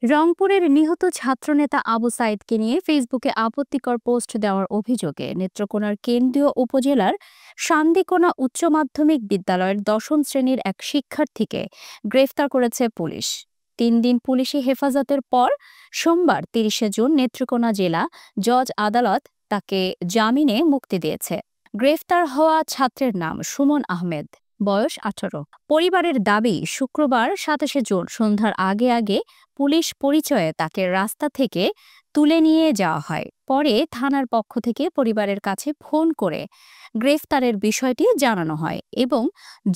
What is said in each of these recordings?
রংপুরের নিহত ছাত্রনেতা আবু সাইদকে নিয়ে ফেসবুকে আপত্তিকর পোস্ট দেওয়ার অভিযোগে নেত্রকোনার কেন্দ্রীয় উপজেলার শান্দিকোনা উচ্চ মাধ্যমিক বিদ্যালয়ের দশম শ্রেণীর এক শিক্ষার্থীকে গ্রেফতার করেছে পুলিশ। 3 দিন পুলিশি হেফাজতের পর সোমবার 30শে জুন নেত্রকোনা জেলা জজ আদালত তাকে জামিনে মুক্তি দিয়েছে। গ্রেফতার হওয়া ছাত্রের নাম সুমন আহমেদ, বয়স 18। পরিবারের দাবি, শুক্রবার 27শে জুন সন্ধ্যার আগে আগে পুলিশ পরিচয়ে তাকে রাস্তা থেকে তুলে নিয়ে যাওয়া হয়। পরে থানার পক্ষ থেকে পরিবারের কাছে ফোন করে গ্রেফতারের বিষয়টি জানানো হয় এবং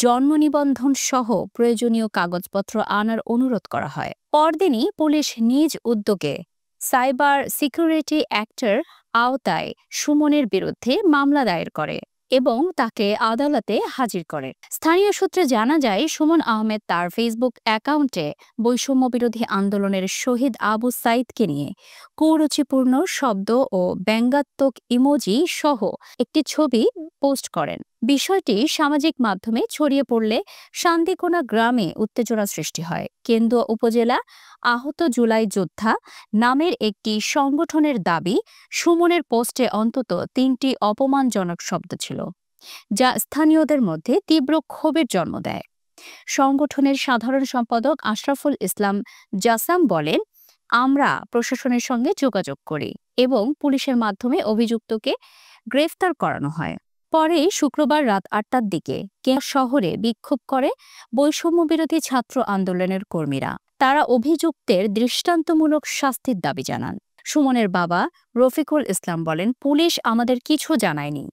জন্ম নিবন্ধন সহ প্রয়োজনীয় কাগজপত্র আনার অনুরোধ করা হয়। পরদিনই পুলিশ নিজ উদ্যোগে সাইবার সিকিউরিটি অ্যাক্টের আওতায় সুমনের বিরুদ্ধে মামলা দায়ের করে এবং তাকে আদালতে হাজির করে। স্থানীয় সূত্রে জানা যায়, সুমন আহমেদ তার ফেসবুক অ্যাকাউন্টে বৈষম্য বিরোধী আন্দোলনের শহীদ আবু সাইদকে নিয়ে কুরুচিপূর্ণ শব্দ ও ব্যঙ্গাত্মক ইমোজি সহ একটি ছবি পোস্ট করেন। বিষয়টি সামাজিক মাধ্যমে ছড়িয়ে পড়লে শান্তিকোনা গ্রামে উত্তেজনা সৃষ্টি হয়। কেন্দুয়া উপজেলা আহত জুলাই যোদ্ধা নামের একটি সংগঠনের দাবি, সুমনের পোস্টে অন্তত 3টি অপমানজনক শব্দ ছিল, যা স্থানীয়দের মধ্যে তীব্র ক্ষোভের জন্ম দেয়। সংগঠনের সাধারণ সম্পাদক আশরাফুল ইসলাম জাসাম বলেন, আমরা প্রশাসনের সঙ্গে যোগাযোগ করি এবং পুলিশের মাধ্যমে অভিযুক্তকে গ্রেফতার করানো হয়। পরে শুক্রবার রাত 8টার দিকে শহরে বিক্ষোভ করে বৈষম্য বিরোধী ছাত্র আন্দোলনের কর্মীরা। তারা অভিযুক্তের দৃষ্টান্তমূলক শাস্তির দাবি জানান। সুমনের বাবা রফিকুল ইসলাম বলেন, পুলিশ আমাদের কিছু জানায়নি।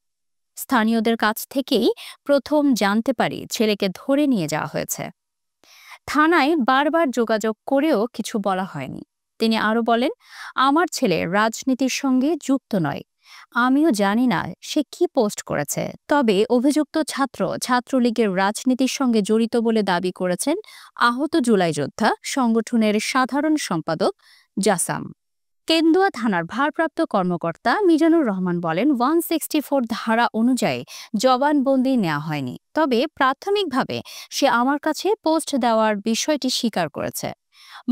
স্থানীয়দের কাছ থেকেই প্রথম জানতে পারি ছেলেকে ধরে নিয়ে যাওয়া হয়েছে। থানায় বারবার যোগাযোগ করেও কিছু বলা হয়নি। তিনি আরো বলেন, আমার ছেলে রাজনীতির সঙ্গে যুক্ত নয়, আমিও জানি না সে কি পোস্ট করেছে। তবে অভিযুক্ত ছাত্র ছাত্রলীগের রাজনীতির সঙ্গে জড়িত বলে দাবি করেছেন আহত জুলাই যোদ্ধা সংগঠনের সাধারণ সম্পাদক জাসাম। কেন্দুয়া থানার ভারপ্রাপ্ত কর্মকর্তা মিজানুর রহমান বলেন, 164 ধারা অনুযায়ী জবানবন্দি নেওয়া হয়নি, তবে প্রাথমিকভাবে সে আমার কাছে পোস্ট দেওয়ার বিষয়টি স্বীকার করেছে।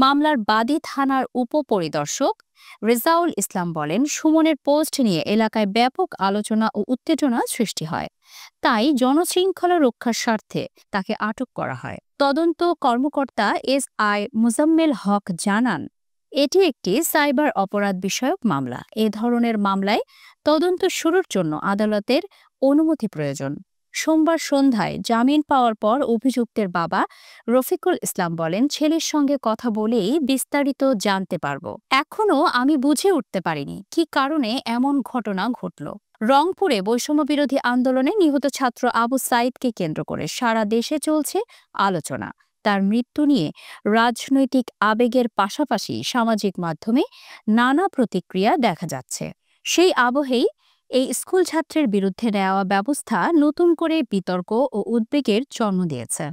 মামলার বাদী থানার উপপরিদর্শক রেজাউল ইসলাম বলেন, সুমনের পোস্ট নিয়ে এলাকায় ব্যাপক আলোচনা ও উত্তেজনা সৃষ্টি হয়, তাই জনশৃঙ্খলা রক্ষার স্বার্থে তাকে আটক করা হয়। তদন্ত কর্মকর্তা SI মুজাম্মেল হক জানান, এটি একটি সাইবার অপরাধ বিষয়ক মামলা। এ ধরনের মামলায় তদন্ত শুরুর জন্য আদালতের অনুমতি প্রয়োজন। সোমবার সন্ধ্যায় জামিন পাওয়ার পর অভিযুক্তের বাবা রফিকুল ইসলাম বলেন, ছেলের সঙ্গে কথা বলেই বিস্তারিত জানতে পারবো। এখনো আমি বুঝে উঠতে পারিনি কি কারণে এমন ঘটনা ঘটল। রংপুরে বৈষম্য বিরোধী আন্দোলনে নিহত ছাত্র আবু সাইদকে কেন্দ্র করে সারা দেশে চলছে আলোচনা। তার মৃত্যু নিয়ে রাজনৈতিক আবেগের পাশাপাশি সামাজিক মাধ্যমে নানা প্রতিক্রিয়া দেখা যাচ্ছে। সেই আবহেই এই স্কুল ছাত্রের বিরুদ্ধে নেওয়া ব্যবস্থা নতুন করে বিতর্ক ও উদ্বেগের জন্ম দিয়েছে।